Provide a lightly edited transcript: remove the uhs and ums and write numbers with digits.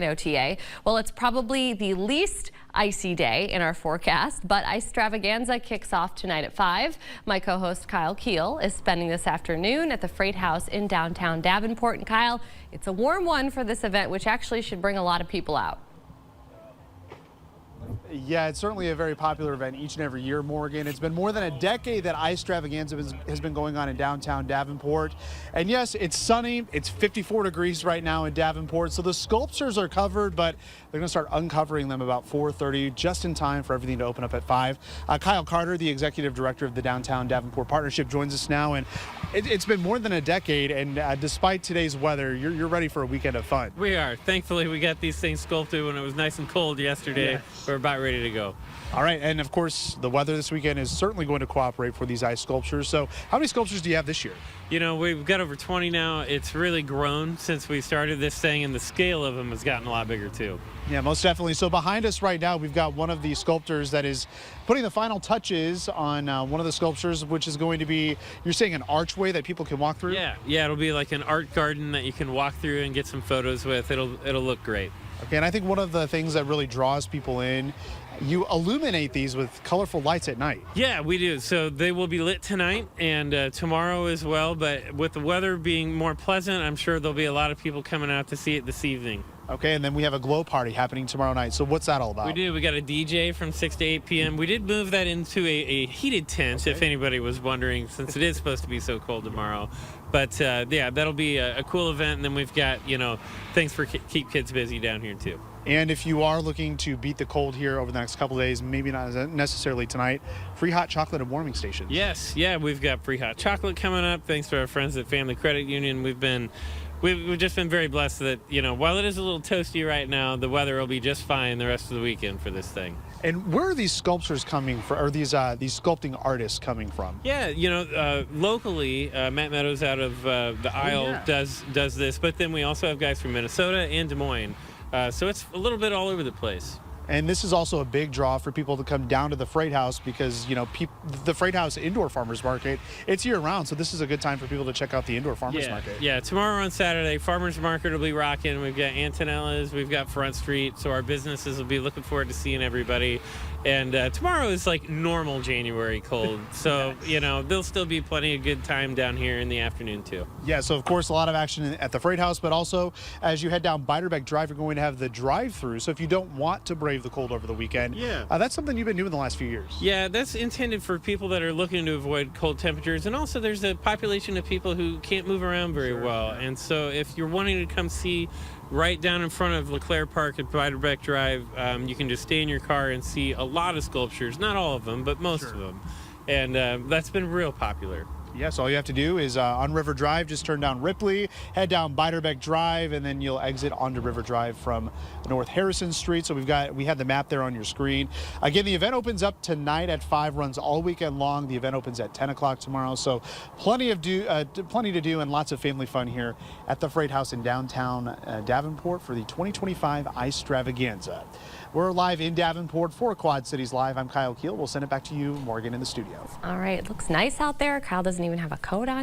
OTA. Well, it's probably the least icy day in our forecast, but Icestravaganza kicks off tonight at 5. My co-host Kyle Keel is spending this afternoon at the Freight House in downtown Davenport. And Kyle, it's a warm one for this event, which actually should bring a lot of people out. Yeah, it's certainly a very popular event each and every year, Morgan. It's been more than a decade that Icestravaganza has been going on in downtown Davenport. And yes, it's sunny. It's 54 degrees right now in Davenport. So the sculptures are covered, but they're going to start uncovering them about 4:30, just in time for everything to open up at 5. Kyle Carter, the executive director of the Downtown Davenport Partnership, joins us now. And it's been more than a decade. And despite today's weather, you're ready for a weekend of fun. We are. Thankfully, we got these things sculpted when it was nice and cold yesterday. Yeah. We're about ready to go. All right, and of course, the weather this weekend is certainly going to cooperate for these ice sculptures. So how many sculptures do you have this year? You know, we've got over 20 now. It's really grown since we started this thing, and the scale of them has gotten a lot bigger, too. Yeah, most definitely. So behind us right now, we've got one of the sculptors that is putting the final touches on one of the sculptures, which is going to be, you're saying, an archway that people can walk through? Yeah, it'll be like an art garden that you can walk through and get some photos with. It'll look great. Okay, and I think one of the things that really draws people in, you illuminate these with colorful lights at night. Yeah, we do. So they will be lit tonight and tomorrow as well. But with the weather being more pleasant, I'm sure there'll be a lot of people coming out to see it this evening. Okay, and then we have a glow party happening tomorrow night. So what's that all about? We do. We got a DJ from 6 to 8 p.m. We did move that into a heated tent, if anybody was wondering, since it is supposed to be so cold tomorrow. But yeah, that'll be a cool event. And then we've got, things for keep kids busy down here too. And if you are looking to beat the cold here over the next couple of days, maybe not necessarily tonight, free hot chocolate and warming stations. Yes, yeah, we've got free hot chocolate coming up. Thanks to our friends at Family Credit Union. We've just been very blessed that, while it is a little toasty right now, the weather will be just fine the rest of the weekend for this thing. And where are these sculptures coming from, or these sculpting artists coming from? Yeah, locally, Matt Meadows out of the Isle does this, but then we also have guys from Minnesota and Des Moines. So it's a little bit all over the place. And this is also a big draw for people to come down to the Freight House because, the Freight House Indoor Farmers Market, it's year-round, so this is a good time for people to check out the Indoor Farmers Market. Yeah, tomorrow on Saturday, Farmers Market will be rocking. We've got Antonella's, we've got Front Street, so our businesses will be looking forward to seeing everybody. And tomorrow is like normal January cold, so, there'll still be plenty of good time down here in the afternoon, too. Yeah, so, of course, a lot of action at the Freight House, but also as you head down Beiderbecke Drive, you're going to have the drive-through. So if you don't want to brave the cold over the weekend, that's something you've been doing the last few years. Yeah, that's intended for people that are looking to avoid cold temperatures. And also there's a population of people who can't move around very well. And so if you're wanting to come see right down in front of LeClaire Park at Beiderbecke Drive, you can just stay in your car and see a lot of sculptures. Not all of them, but most of them. And that's been real popular. Yes, all you have to do is on River Drive, just turn down Ripley, head down Beiderbecke Drive, and then you'll exit onto River Drive from North Harrison Street. So we had the map there on your screen. Again, the event opens up tonight at 5, runs all weekend long. The event opens at 10 o'clock tomorrow. So plenty to do and lots of family fun here at the Freight House in downtown Davenport for the 2025 Icestravaganza. We're live in Davenport for Quad Cities Live. I'm Kyle Keel. We'll send it back to you, Morgan, in the studio. All right, it looks nice out there. Kyle doesn't even have a coat on.